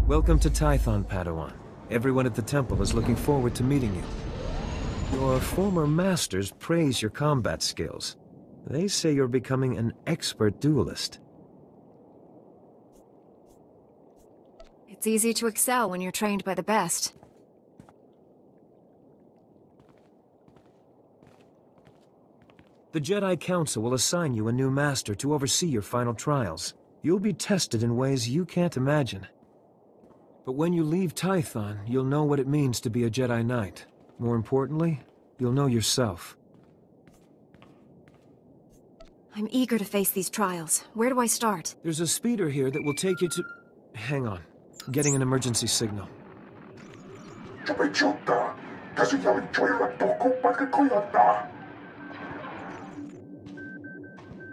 Welcome to Tython, Padawan. Everyone at the temple is looking forward to meeting you. Your former masters praise your combat skills. They say you're becoming an expert duelist. It's easy to excel when you're trained by the best. The Jedi Council will assign you a new master to oversee your final trials. You'll be tested in ways you can't imagine. But when you leave Tython, you'll know what it means to be a Jedi Knight. More importantly, you'll know yourself. I'm eager to face these trials. Where do I start? There's a speeder here that will take you to... Hang on. Getting an emergency signal.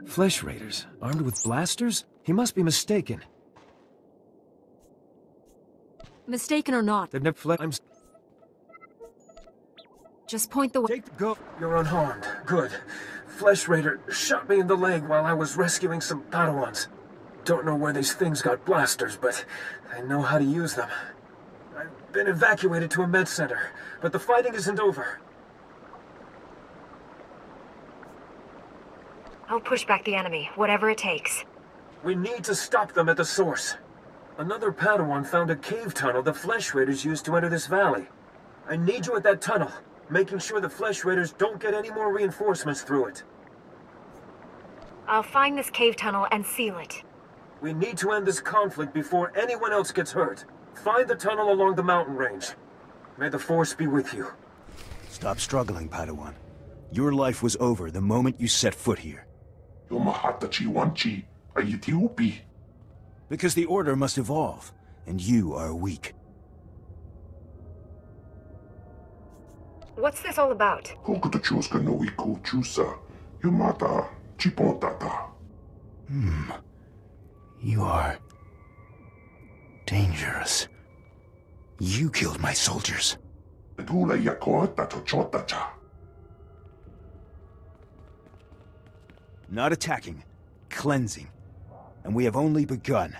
Flesh Raiders, armed with blasters? He must be mistaken. Mistaken or not, They've never I'm... just point the way. Take the go. You're unharmed. Good. Flesh Raider shot me in the leg while I was rescuing some Padawans. Don't know where these things got blasters, but I know how to use them. I've been evacuated to a med center, but the fighting isn't over. I'll push back the enemy, whatever it takes. We need to stop them at the source. Another Padawan found a cave tunnel the Flesh Raiders used to enter this valley. I need you at that tunnel, making sure the Flesh Raiders don't get any more reinforcements through it. I'll find this cave tunnel and seal it. We need to end this conflict before anyone else gets hurt. Find the tunnel along the mountain range. May the Force be with you. Stop struggling, Padawan. Your life was over the moment you set foot here. Because the Order must evolve, and you are weak. What's this all about? You are... dangerous. You killed my soldiers. Not attacking, cleansing. And we have only begun.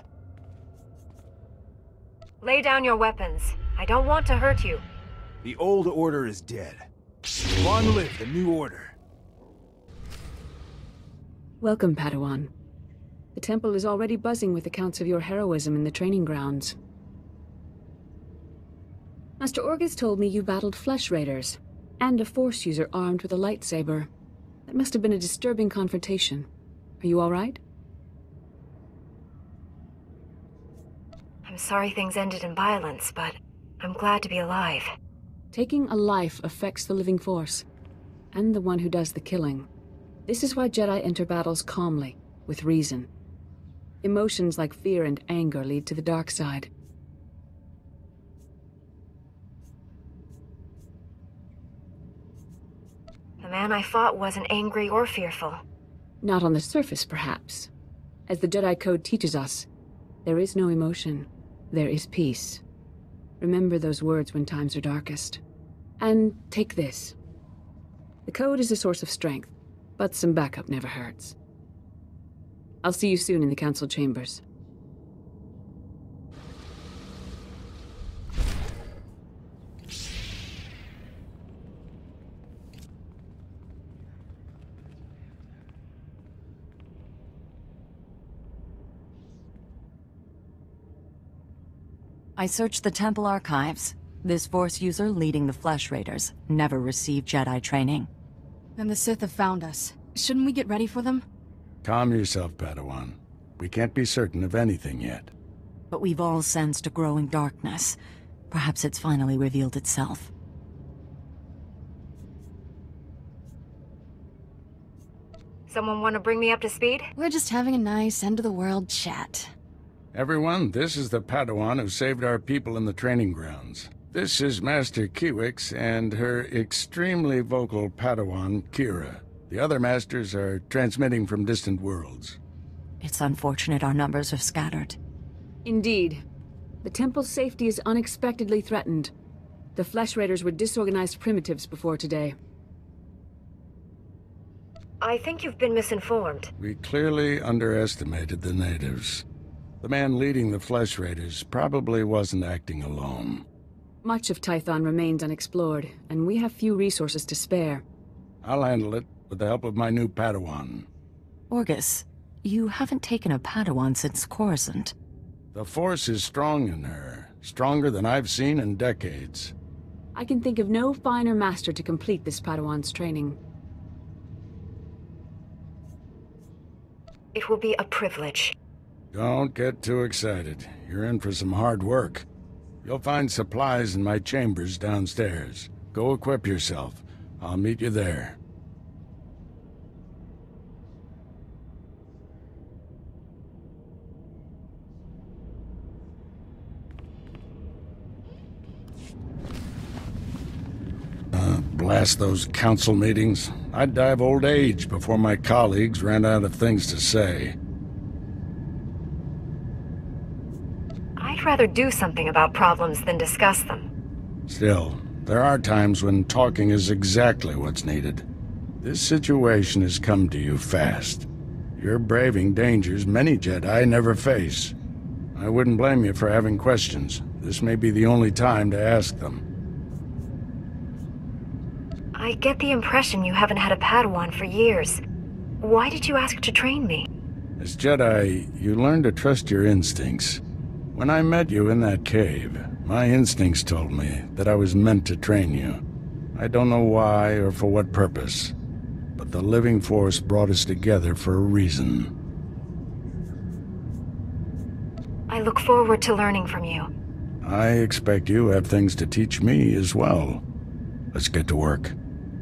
Lay down your weapons. I don't want to hurt you. The old order is dead. Long live the new order. Welcome, Padawan. The temple is already buzzing with accounts of your heroism in the training grounds. Master Orgus told me you battled Flesh Raiders, and a Force user armed with a lightsaber. That must have been a disturbing confrontation. Are you all right? I'm sorry things ended in violence, but I'm glad to be alive. Taking a life affects the living Force, and the one who does the killing. This is why Jedi enter battles calmly, with reason. Emotions like fear and anger lead to the dark side. The man I fought wasn't angry or fearful. Not on the surface, perhaps. As the Jedi Code teaches us, there is no emotion. There is peace. Remember those words when times are darkest. And take this. The Code is a source of strength, but some backup never hurts. I'll see you soon in the Council Chambers. I searched the temple archives. This Force user leading the Flesh Raiders never received Jedi training. Then the Sith have found us. Shouldn't we get ready for them? Calm yourself, Padawan. We can't be certain of anything yet. But we've all sensed a growing darkness. Perhaps it's finally revealed itself. Someone want to bring me up to speed? We're just having a nice end-of-the-world chat. Everyone, this is the Padawan who saved our people in the training grounds. This is Master Kiwix and her extremely vocal Padawan, Kira. The other masters are transmitting from distant worlds. It's unfortunate our numbers are scattered. Indeed. The temple's safety is unexpectedly threatened. The Flesh Raiders were disorganized primitives before today. I think you've been misinformed. We clearly underestimated the natives. The man leading the Flesh Raiders probably wasn't acting alone. Much of Tython remains unexplored, and we have few resources to spare. I'll handle it with the help of my new Padawan. Orgus, you haven't taken a Padawan since Coruscant. The Force is strong in her. Stronger than I've seen in decades. I can think of no finer master to complete this Padawan's training. It will be a privilege. Don't get too excited. You're in for some hard work. You'll find supplies in my chambers downstairs. Go equip yourself. I'll meet you there. Blast those council meetings. I'd die of old age before my colleagues ran out of things to say. I'd rather do something about problems than discuss them. Still, there are times when talking is exactly what's needed. This situation has come to you fast. You're braving dangers many Jedi never face. I wouldn't blame you for having questions. This may be the only time to ask them. I get the impression you haven't had a Padawan for years. Why did you ask to train me? As Jedi, you learn to trust your instincts. When I met you in that cave, my instincts told me that I was meant to train you. I don't know why or for what purpose, but the living force brought us together for a reason. I look forward to learning from you. I expect you have things to teach me as well. Let's get to work.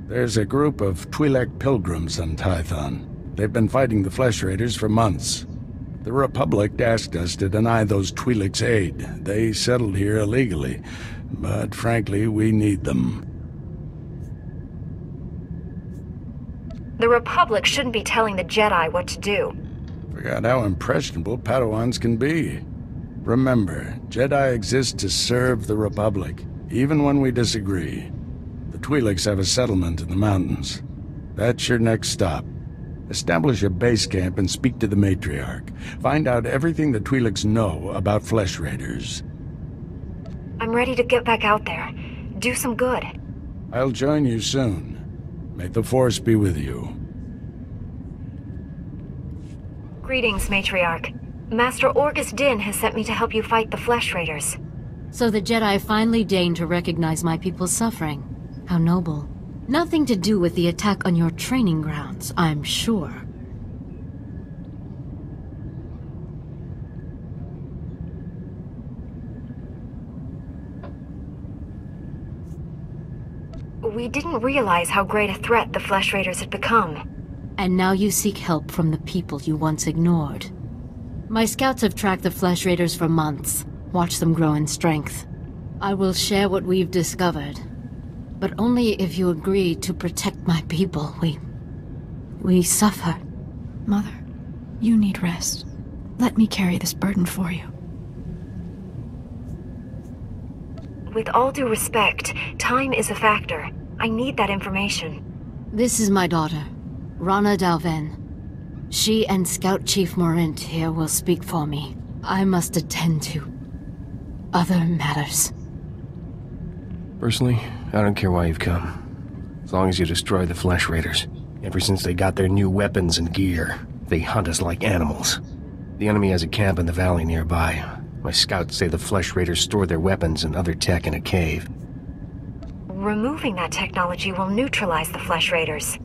There's a group of Twi'lek pilgrims on Tython. They've been fighting the Flesh Raiders for months. The Republic asked us to deny those Twi'leks aid. They settled here illegally, but frankly, we need them. The Republic shouldn't be telling the Jedi what to do. Forgot how impressionable Padawans can be. Remember, Jedi exist to serve the Republic, even when we disagree. The Twi'leks have a settlement in the mountains. That's your next stop. Establish a base camp and speak to the Matriarch. Find out everything the Twi'leks know about Flesh Raiders. I'm ready to get back out there. Do some good. I'll join you soon. May the Force be with you. Greetings, Matriarch. Master Orgus Din has sent me to help you fight the Flesh Raiders. So the Jedi finally deigned to recognize my people's suffering. How noble. Nothing to do with the attack on your training grounds, I'm sure. We didn't realize how great a threat the Flesh Raiders had become. And now you seek help from the people you once ignored. My scouts have tracked the Flesh Raiders for months, watched them grow in strength. I will share what we've discovered. But only if you agree to protect my people. We suffer. Mother, you need rest. Let me carry this burden for you. With all due respect, time is a factor. I need that information. This is my daughter, Rana Dalven. She and Scout Chief Morint here will speak for me. I must attend to other matters. Personally, I don't care why you've come. As long as you destroy the Flesh Raiders. Ever since they got their new weapons and gear, they hunt us like animals. The enemy has a camp in the valley nearby. My scouts say the Flesh Raiders store their weapons and other tech in a cave. Removing that technology will neutralize the Flesh Raiders.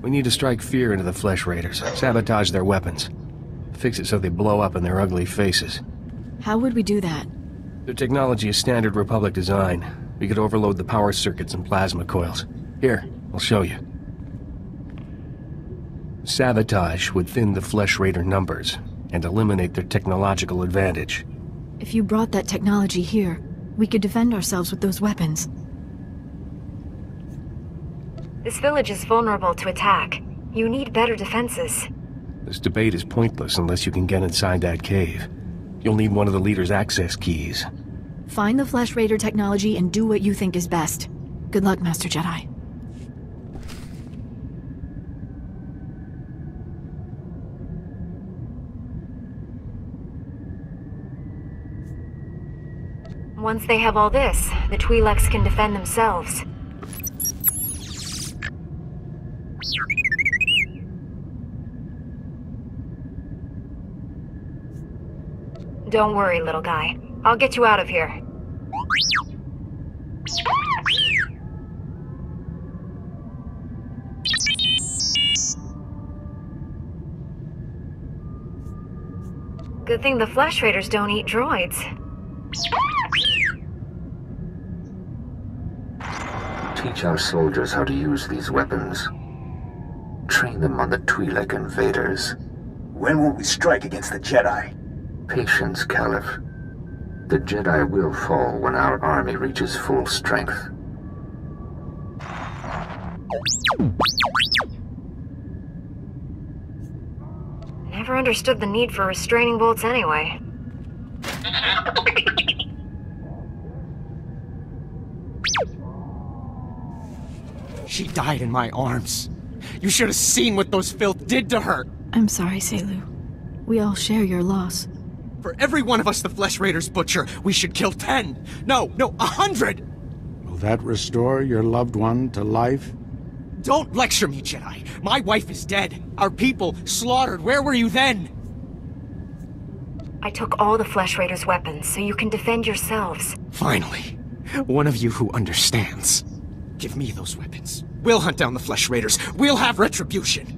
We need to strike fear into the Flesh Raiders, sabotage their weapons. Fix it so they blow up in their ugly faces. How would we do that? Their technology is standard Republic design. We could overload the power circuits and plasma coils. Here, I'll show you. Sabotage would thin the Flesh Raider numbers and eliminate their technological advantage. If you brought that technology here, we could defend ourselves with those weapons. This village is vulnerable to attack. You need better defenses. This debate is pointless unless you can get inside that cave. You'll need one of the leader's access keys. Find the Flesh Raider technology and do what you think is best. Good luck, Master Jedi. Once they have all this, the Twi'leks can defend themselves. Don't worry, little guy. I'll get you out of here. Good thing the Flesh Raiders don't eat droids. Teach our soldiers how to use these weapons. Train them on the Twi'lek invaders. When will we strike against the Jedi? Patience, Caliph. The Jedi will fall when our army reaches full strength. Never understood the need for restraining bolts anyway. She died in my arms. You should have seen what those filth did to her! I'm sorry, Selu. We all share your loss. For every one of us the Flesh Raiders butcher, we should kill 10! No, 100! Will that restore your loved one to life? Don't lecture me, Jedi! My wife is dead! Our people slaughtered! Where were you then? I took all the Flesh Raiders' weapons, so you can defend yourselves. Finally, one of you who understands. Give me those weapons. We'll hunt down the Flesh Raiders. We'll have retribution.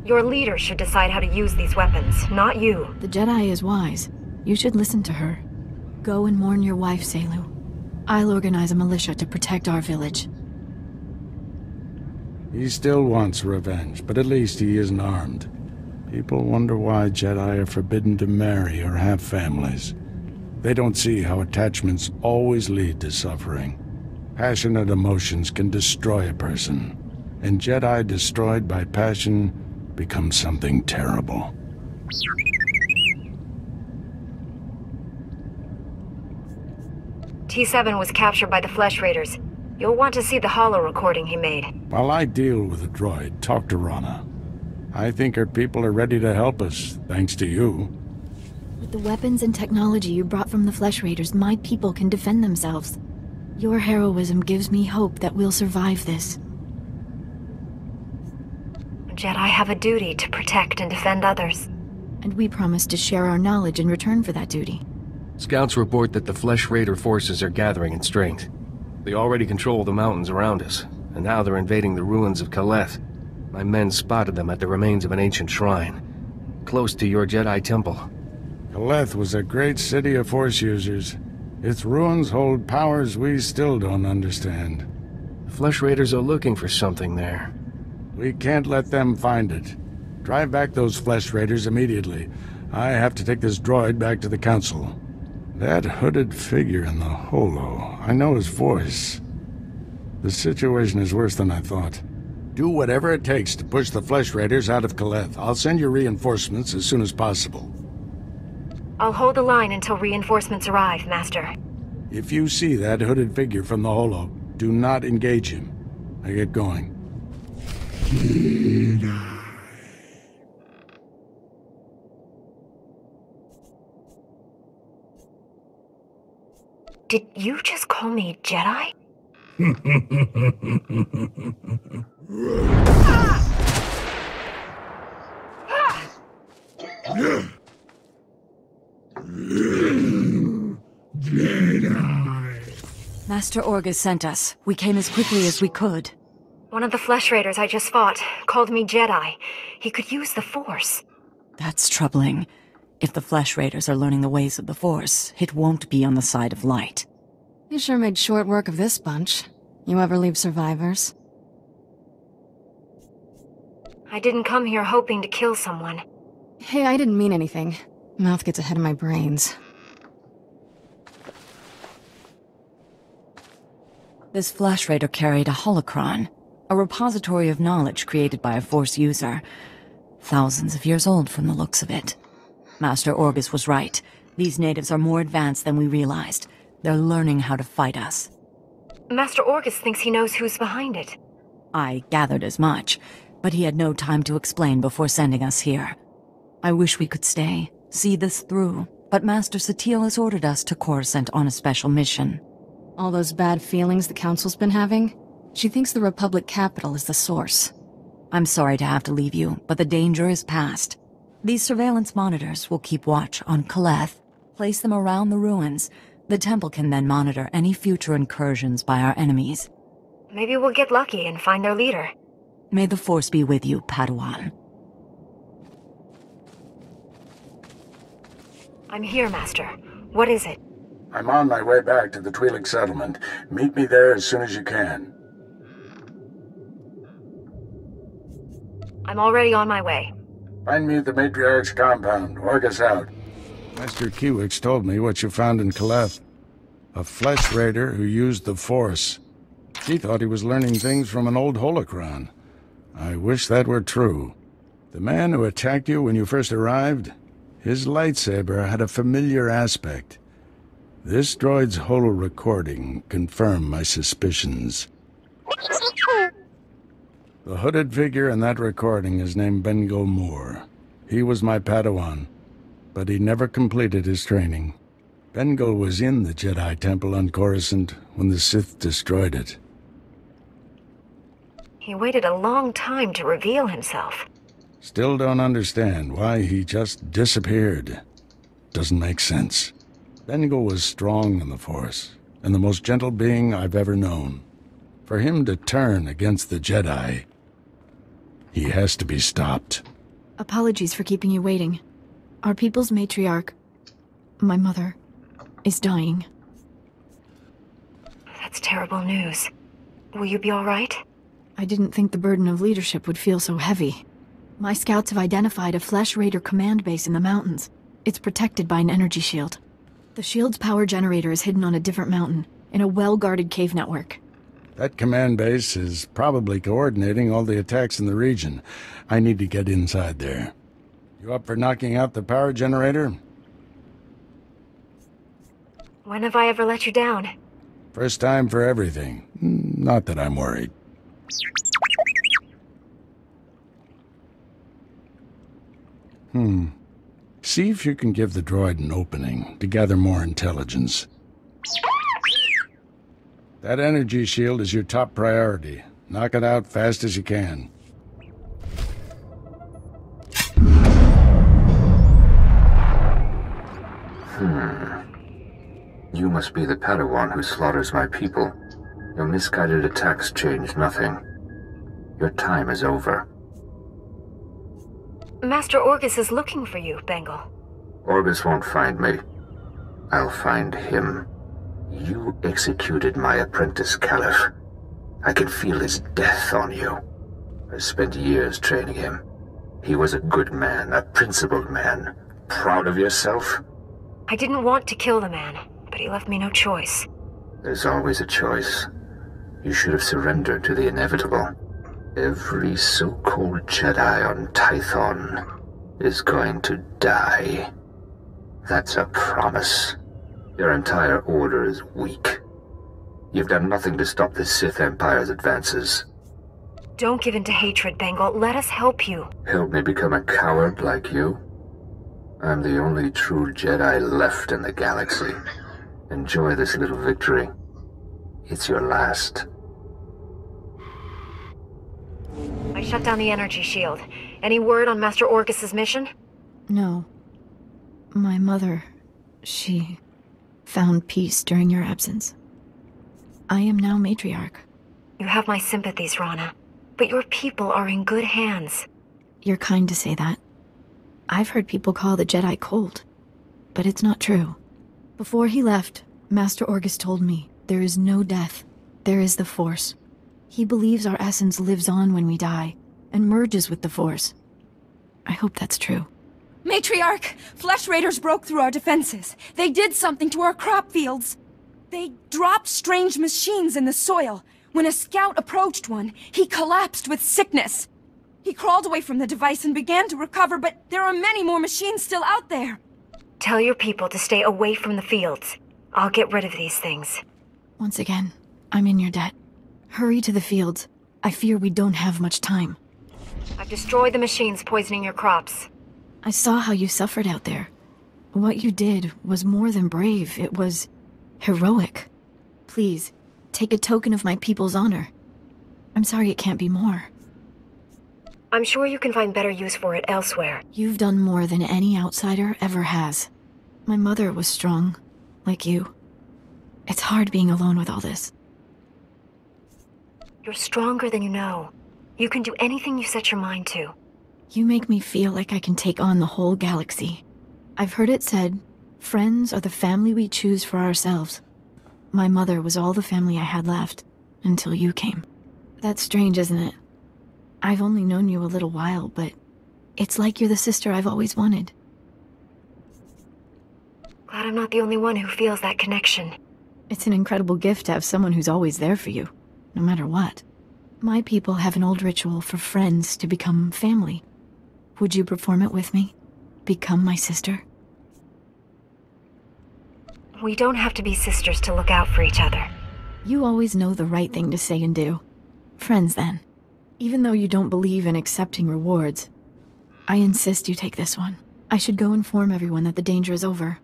Your leader should decide how to use these weapons, not you. The Jedi is wise. You should listen to her. Go and mourn your wife, Selu. I'll organize a militia to protect our village. He still wants revenge, but at least he isn't armed. People wonder why Jedi are forbidden to marry or have families. They don't see how attachments always lead to suffering. Passionate emotions can destroy a person, and Jedi destroyed by passion become something terrible. T7 was captured by the Flesh Raiders. You'll want to see the holo recording he made. While I deal with the droid, talk to Rana. I think her people are ready to help us, thanks to you. With the weapons and technology you brought from the Flesh Raiders, my people can defend themselves. Your heroism gives me hope that we'll survive this. Jedi have a duty to protect and defend others. And we promise to share our knowledge in return for that duty. Scouts report that the Flesh Raider forces are gathering in strength. They already control the mountains around us, and now they're invading the ruins of Kaleth. My men spotted them at the remains of an ancient shrine, close to your Jedi temple. Kaleth was a great city of Force users. Its ruins hold powers we still don't understand. The Flesh Raiders are looking for something there. We can't let them find it. Drive back those Flesh Raiders immediately. I have to take this droid back to the Council. That hooded figure in the holo, I know his voice. The situation is worse than I thought. Do whatever it takes to push the Flesh Raiders out of Kaleth. I'll send you reinforcements as soon as possible. I'll hold the line until reinforcements arrive, Master. If you see that hooded figure from the holo, do not engage him. I get going. Did you just call me Jedi? Master Orgus sent us. We came as quickly as we could. One of the Flesh Raiders I just fought called me Jedi. He could use the Force. That's troubling. If the Flesh Raiders are learning the ways of the Force, it won't be on the side of light. You sure made short work of this bunch. You ever leave survivors? I didn't come here hoping to kill someone. Hey, I didn't mean anything. Mouth gets ahead of my brains. This Flesh Raider carried a holocron, a repository of knowledge created by a Force user. Thousands of years old from the looks of it. Master Orgus was right. These natives are more advanced than we realized. They're learning how to fight us. Master Orgus thinks he knows who's behind it. I gathered as much, but he had no time to explain before sending us here. I wish we could stay, see this through, but Master Satele has ordered us to Coruscant on a special mission. All those bad feelings the Council's been having? She thinks the Republic capital is the source. I'm sorry to have to leave you, but the danger is past. These surveillance monitors will keep watch on Kaleth, place them around the ruins. The temple can then monitor any future incursions by our enemies. Maybe we'll get lucky and find their leader. May the Force be with you, Padawan. I'm here, Master. What is it? I'm on my way back to the Twi'lek settlement. Meet me there as soon as you can. I'm already on my way. Find me at the Matriarch's compound. Orgus out. Master Kiwix told me what you found in Kaleth. A flesh raider who used the Force. She thought he was learning things from an old holocron. I wish that were true. The man who attacked you when you first arrived, his lightsaber had a familiar aspect. This droid's holo recording confirmed my suspicions. The hooded figure in that recording is named Bengo Moore. He was my Padawan, but he never completed his training. Bengo was in the Jedi Temple on Coruscant when the Sith destroyed it. He waited a long time to reveal himself. Still don't understand why he just disappeared. Doesn't make sense. Bengo was strong in the Force, and the most gentle being I've ever known. For him to turn against the Jedi, he has to be stopped. Apologies for keeping you waiting. Our people's matriarch, my mother, is dying. That's terrible news. Will you be all right? I didn't think the burden of leadership would feel so heavy. My scouts have identified a Flesh Raider command base in the mountains. It's protected by an energy shield. The shield's power generator is hidden on a different mountain, in a well-guarded cave network. That command base is probably coordinating all the attacks in the region. I need to get inside there. You up for knocking out the power generator? When have I ever let you down? First time for everything. Not that I'm worried. See if you can give the droid an opening to gather more intelligence. That energy shield is your top priority. Knock it out fast as you can. You must be the Padawan who slaughters my people. Your misguided attacks change nothing. Your time is over. Master Orgus is looking for you, Bengal. Orgus won't find me. I'll find him. You executed my apprentice, Caliph. I can feel his death on you. I spent years training him. He was a good man, a principled man. Proud of yourself? I didn't want to kill the man, but he left me no choice. There's always a choice. You should have surrendered to the inevitable. Every so-called Jedi on Tython is going to die. That's a promise. Your entire order is weak. You've done nothing to stop the Sith Empire's advances. Don't give in to hatred, Bengal. Let us help you. Help me become a coward like you? I'm the only true Jedi left in the galaxy. Enjoy this little victory. It's your last. I shut down the energy shield. Any word on Master Orgus's mission? No. My mother, she found peace during your absence. I am now matriarch. You have my sympathies, Rana. But your people are in good hands. You're kind to say that. I've heard people call the Jedi cold, but it's not true. Before he left, Master Orgus told me there is no death. There is the Force. He believes our essence lives on when we die, and merges with the Force. I hope that's true. Matriarch! Flesh Raiders broke through our defenses. They did something to our crop fields. They dropped strange machines in the soil. When a scout approached one, he collapsed with sickness. He crawled away from the device and began to recover, but there are many more machines still out there. Tell your people to stay away from the fields. I'll get rid of these things. Once again, I'm in your debt. Hurry to the fields. I fear we don't have much time. I've destroyed the machines poisoning your crops. I saw how you suffered out there. What you did was more than brave. It was heroic. Please, take a token of my people's honor. I'm sorry it can't be more. I'm sure you can find better use for it elsewhere. You've done more than any outsider ever has. My mother was strong, like you. It's hard being alone with all this. You're stronger than you know. You can do anything you set your mind to. You make me feel like I can take on the whole galaxy. I've heard it said, friends are the family we choose for ourselves. My mother was all the family I had left, until you came. That's strange, isn't it? I've only known you a little while, but it's like you're the sister I've always wanted. Glad I'm not the only one who feels that connection. It's an incredible gift to have someone who's always there for you, no matter what. My people have an old ritual for friends to become family. Would you perform it with me? Become my sister? We don't have to be sisters to look out for each other. You always know the right thing to say and do. Friends, then. Even though you don't believe in accepting rewards, I insist you take this one. I should go inform everyone that the danger is over.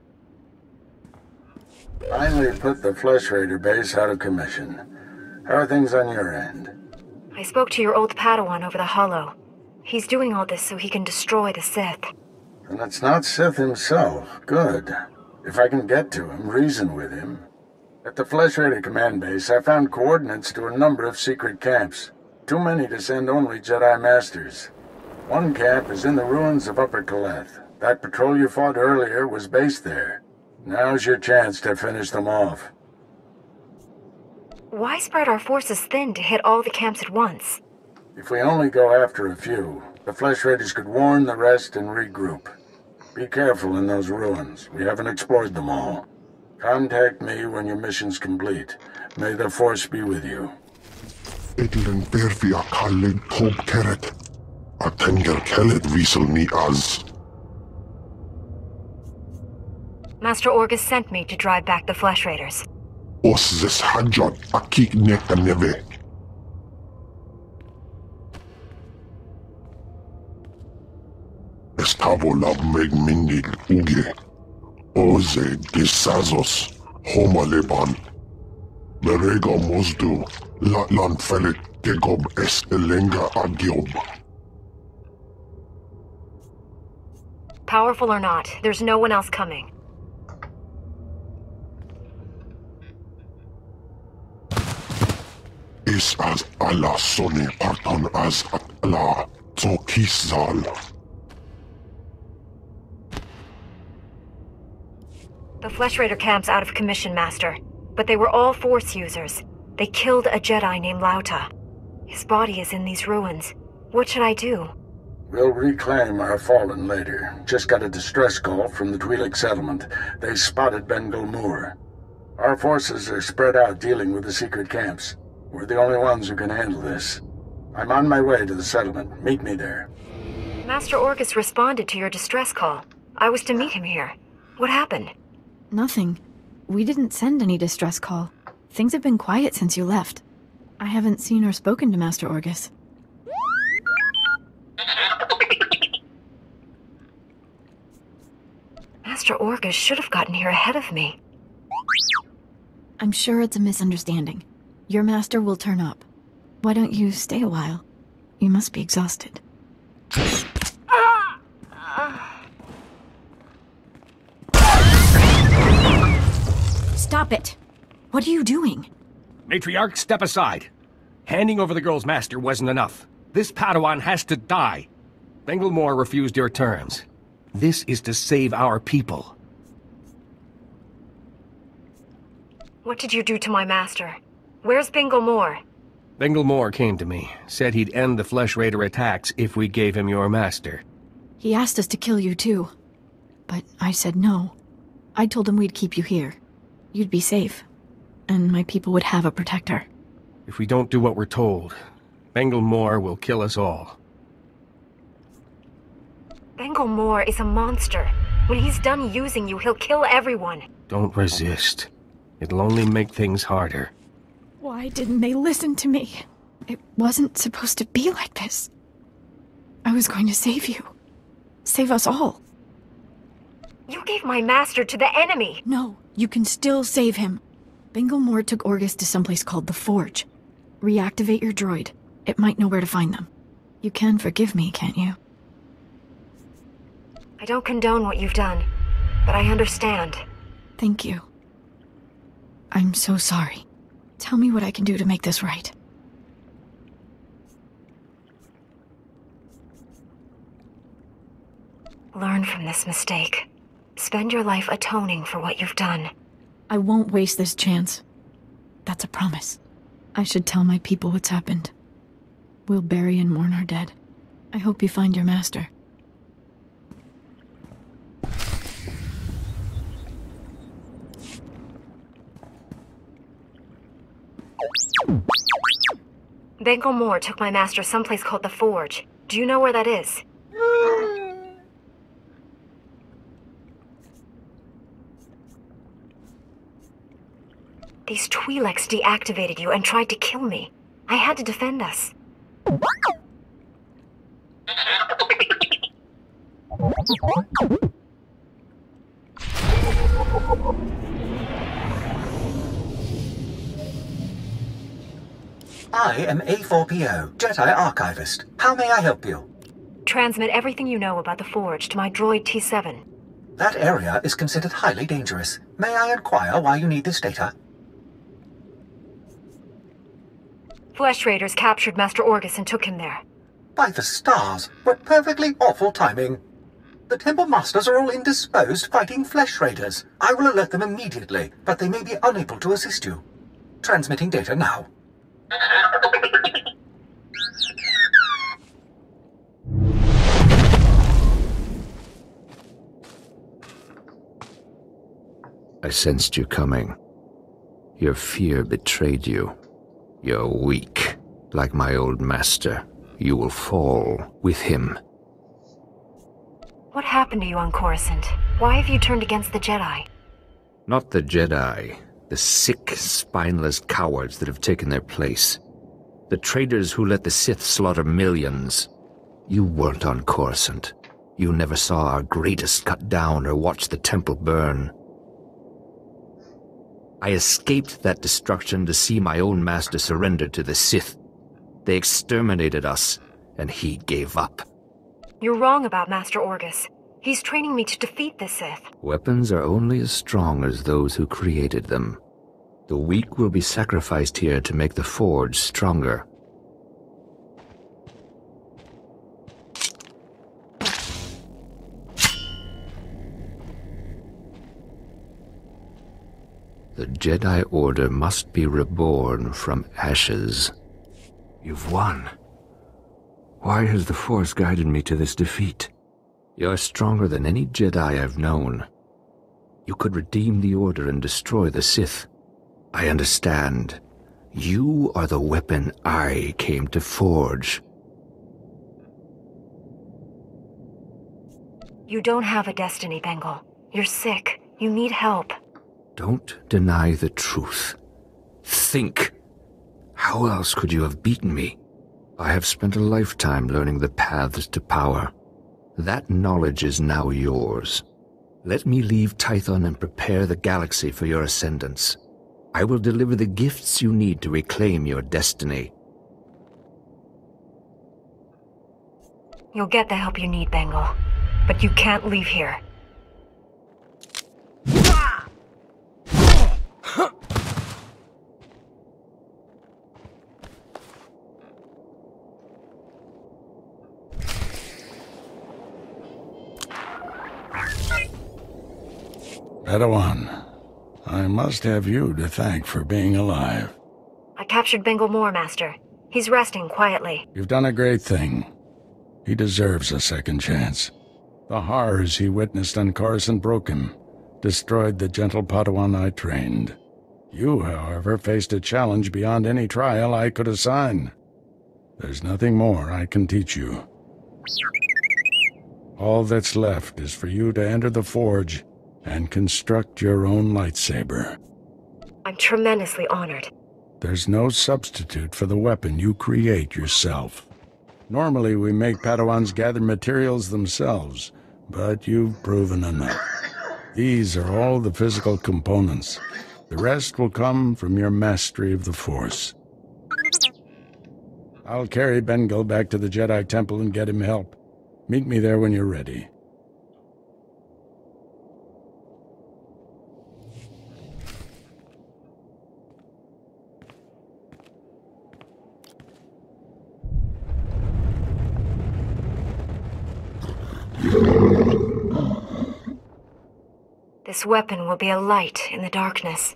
Finally put the Flesh Raider base out of commission. How are things on your end? I spoke to your old Padawan over the Hollow. He's doing all this so he can destroy the Sith. And it's not Sith himself. Good. If I can get to him, reason with him. At the Flesh Raider command base, I found coordinates to a number of secret camps. Too many to send only Jedi Masters. One camp is in the ruins of Upper Kaleth. That patrol you fought earlier was based there. Now's your chance to finish them off. Why spread our forces thin to hit all the camps at once? If we only go after a few, the Flesh Raiders could warn the rest and regroup. Be careful in those ruins. We haven't explored them all. Contact me when your mission's complete. May the Force be with you. Edlen Bervia Kalleg Tob Keret. Atenger Kellet Wiesel ni Az. Master Orgus sent me to drive back the Flesh Raiders. Os zes Hajjat Akik Neka Neve. Estavo lab meg mindig uge. Oze desazos. Homa leban. Merega mosdu. Latlan felet gegob es elenga agiob. Powerful or not, there's no one else coming. Is as Allah sone partan as at Allah zokizal. The Flesh Raider camp's out of commission, Master. But they were all Force users. They killed a Jedi named Lauta. His body is in these ruins. What should I do? We'll reclaim our fallen later. Just got a distress call from the Twi'lek settlement. They spotted Bengal Moor. Our forces are spread out dealing with the secret camps. We're the only ones who can handle this. I'm on my way to the settlement. Meet me there. Master Orgus responded to your distress call. I was to meet him here. What happened? Nothing. We didn't send any distress call. Things have been quiet since you left. I haven't seen or spoken to Master Orgus. Master Orgus should have gotten here ahead of me. I'm sure it's a misunderstanding. Your master will turn up. Why don't you stay a while? You must be exhausted. Stop it! What are you doing? Matriarch, step aside. Handing over the girl's master wasn't enough. This Padawan has to die. Bengal Moor refused your terms. This is to save our people. What did you do to my master? Where's Bengal Moor? Bengal Moor came to me, said he'd end the Flesh Raider attacks if we gave him your master. He asked us to kill you too. But I said no. I told him we'd keep you here. You'd be safe. And my people would have a protector. If we don't do what we're told, Bengal Moor will kill us all. Bengal Moor is a monster. When he's done using you, he'll kill everyone. Don't resist. It'll only make things harder. Why didn't they listen to me? It wasn't supposed to be like this. I was going to save you. Save us all. You gave my master to the enemy! No, you can still save him. Banglemore took Orgus to someplace called the Forge. Reactivate your droid. It might know where to find them. You can forgive me, can't you? I don't condone what you've done, but I understand. Thank you. I'm so sorry. Tell me what I can do to make this right. Learn from this mistake. Spend your life atoning for what you've done. I won't waste this chance. That's a promise. I should tell my people what's happened. We'll bury and mourn our dead. I hope you find your master. Banglemore took my master someplace called the Forge. Do you know where that is? These Twi'leks deactivated you and tried to kill me. I had to defend us. I am A4PO, Jedi Archivist. How may I help you? Transmit everything you know about the Forge to my droid T7. That area is considered highly dangerous. May I inquire why you need this data? Flesh Raiders captured Master Orgus and took him there. By the stars, what perfectly awful timing. The Temple Masters are all indisposed fighting Flesh Raiders. I will alert them immediately, but they may be unable to assist you. Transmitting data now. I sensed you coming. Your fear betrayed you. You're weak, like my old master. You will fall with him. What happened to you on Coruscant? Why have you turned against the Jedi? Not the Jedi. The sick, spineless cowards that have taken their place. The traitors who let the Sith slaughter millions. You weren't on Coruscant. You never saw our greatest cut down or watched the temple burn. I escaped that destruction to see my own master surrender to the Sith. They exterminated us, and he gave up. You're wrong about Master Orgus. He's training me to defeat the Sith. Weapons are only as strong as those who created them. The weak will be sacrificed here to make the Forge stronger. The Jedi Order must be reborn from ashes. You've won. Why has the Force guided me to this defeat? You're stronger than any Jedi I've known. You could redeem the Order and destroy the Sith. I understand. You are the weapon I came to forge. You don't have a destiny, Bengal. You're sick. You need help. Don't deny the truth. Think. How else could you have beaten me? I have spent a lifetime learning the paths to power. That knowledge is now yours. Let me leave Tython and prepare the galaxy for your ascendance. I will deliver the gifts you need to reclaim your destiny. You'll get the help you need, Bengal. But you can't leave here. Padawan, I must have you to thank for being alive. I captured Bengal Moore, Master. He's resting quietly. You've done a great thing. He deserves a second chance. The horrors he witnessed on Coruscant broke him, destroyed the gentle Padawan I trained. You, however, faced a challenge beyond any trial I could assign. There's nothing more I can teach you. All that's left is for you to enter the Forge and construct your own lightsaber. I'm tremendously honored. There's no substitute for the weapon you create yourself. Normally we make Padawans gather materials themselves, but you've proven enough. These are all the physical components. The rest will come from your mastery of the Force. I'll carry Bengal back to the Jedi Temple and get him help. Meet me there when you're ready. This weapon will be a light in the darkness.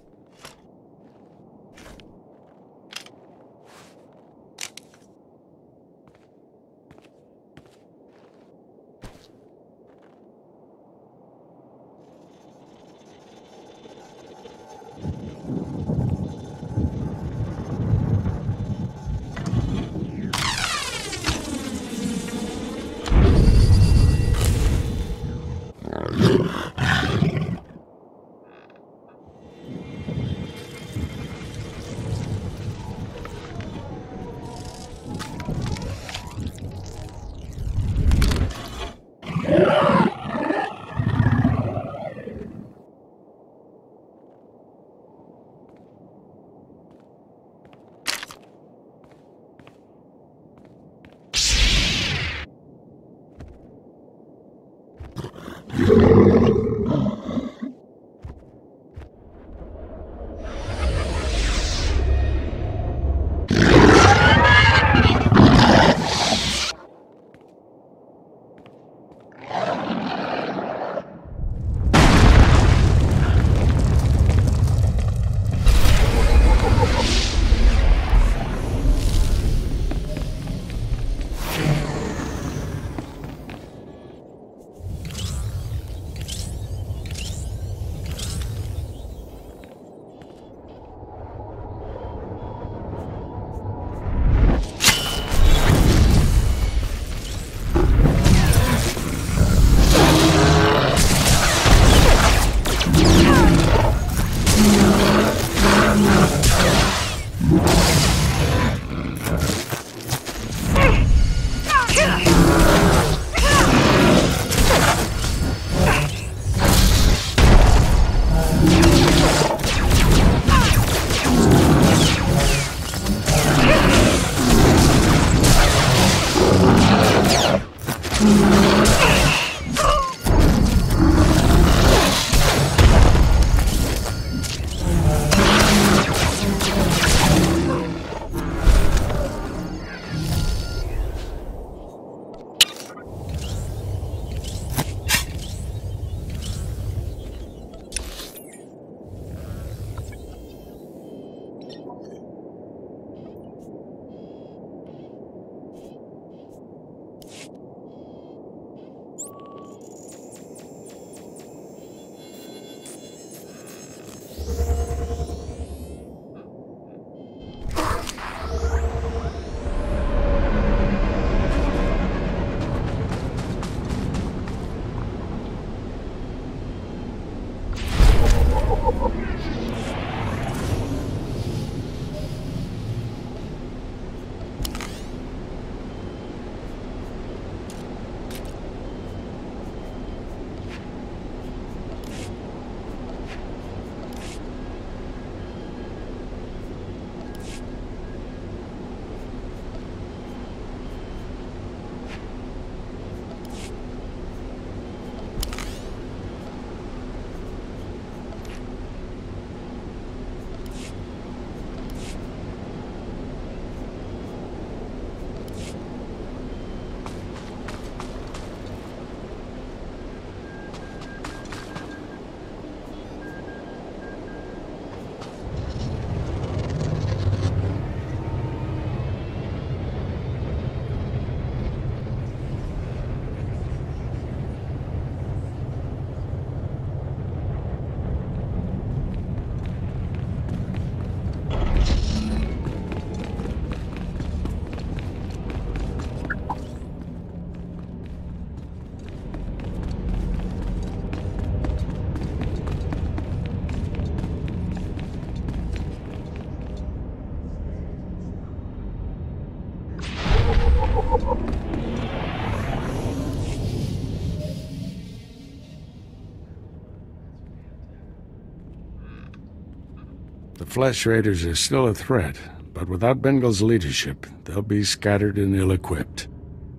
The Flesh Raiders are still a threat, but without Bengal's leadership, they'll be scattered and ill-equipped.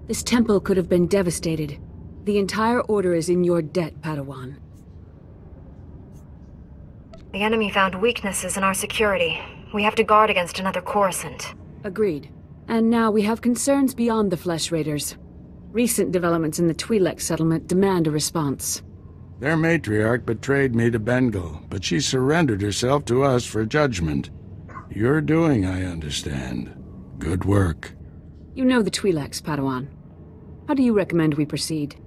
This temple could have been devastated. The entire order is in your debt, Padawan. The enemy found weaknesses in our security. We have to guard against another Coruscant. Agreed. And now we have concerns beyond the Flesh Raiders. Recent developments in the Twi'lek settlement demand a response. Their matriarch betrayed me to Bengal, but she surrendered herself to us for judgment. You're doing, I understand. Good work. You know the Twi'leks, Padawan. How do you recommend we proceed?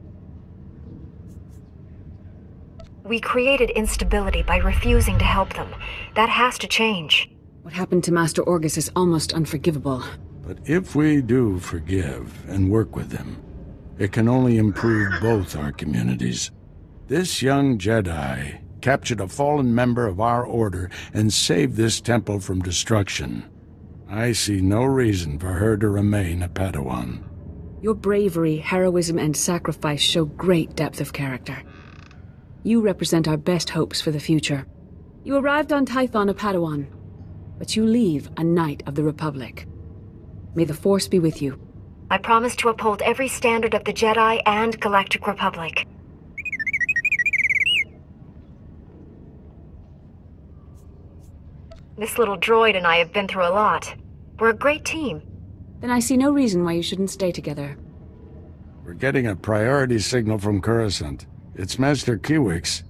We created instability by refusing to help them. That has to change. What happened to Master Orgus is almost unforgivable. But if we do forgive and work with them, it can only improve both our communities. This young Jedi captured a fallen member of our order and saved this temple from destruction. I see no reason for her to remain a Padawan. Your bravery, heroism, and sacrifice show great depth of character. You represent our best hopes for the future. You arrived on Tython a Padawan, but you leave a Knight of the Republic. May the Force be with you. I promise to uphold every standard of the Jedi and Galactic Republic. This little droid and I have been through a lot. We're a great team. Then I see no reason why you shouldn't stay together. We're getting a priority signal from Coruscant. It's Master Kiwix.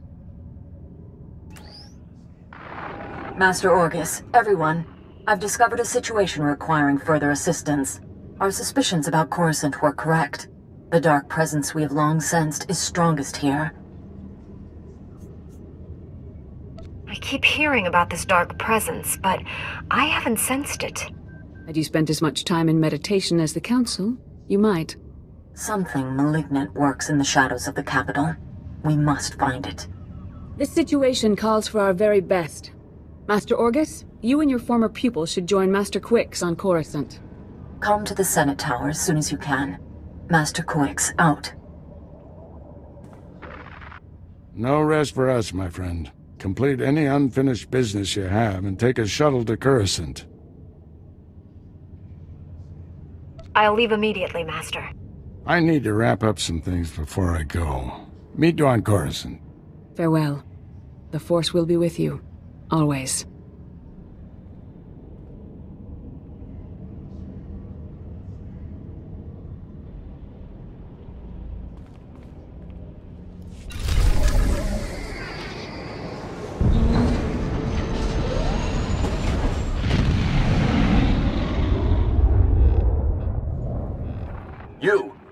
Master Orgus, everyone. I've discovered a situation requiring further assistance. Our suspicions about Coruscant were correct. The dark presence we have long sensed is strongest here. I keep hearing about this dark presence, but I haven't sensed it. Had you spent as much time in meditation as the Council, you might. Something malignant works in the shadows of the capital. We must find it. This situation calls for our very best. Master Orgus, you and your former pupil should join Master Quix on Coruscant. Come to the Senate Tower as soon as you can. Master Quix, out. No rest for us, my friend. Complete any unfinished business you have and take a shuttle to Coruscant. I'll leave immediately, Master. I need to wrap up some things before I go. Meet you on Coruscant. Farewell. The Force will be with you. Always.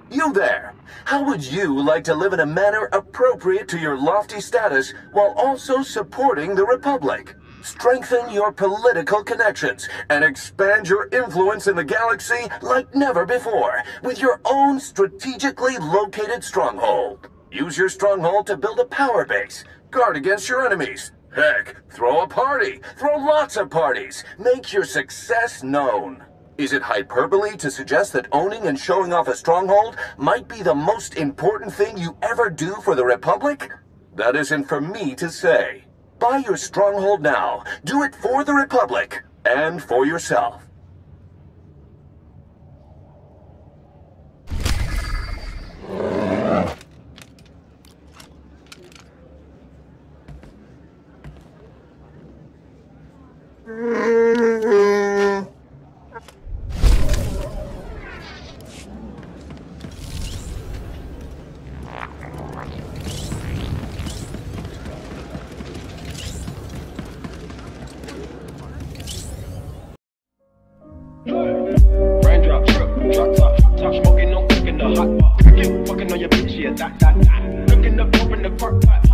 You there! How would you like to live in a manner appropriate to your lofty status while also supporting the Republic? Strengthen your political connections and expand your influence in the galaxy like never before with your own strategically located stronghold. Use your stronghold to build a power base, guard against your enemies. Heck, throw a party! Throw lots of parties! Make your success known. Is it hyperbole to suggest that owning and showing off a stronghold might be the most important thing you ever do for the Republic? That isn't for me to say. Buy your stronghold now. Do it for the Republic and for yourself. Raindrop, drop top, top smoking, no cooking the hot pot. Fucking on your bitch, yeah, that. Looking up, open the park pot.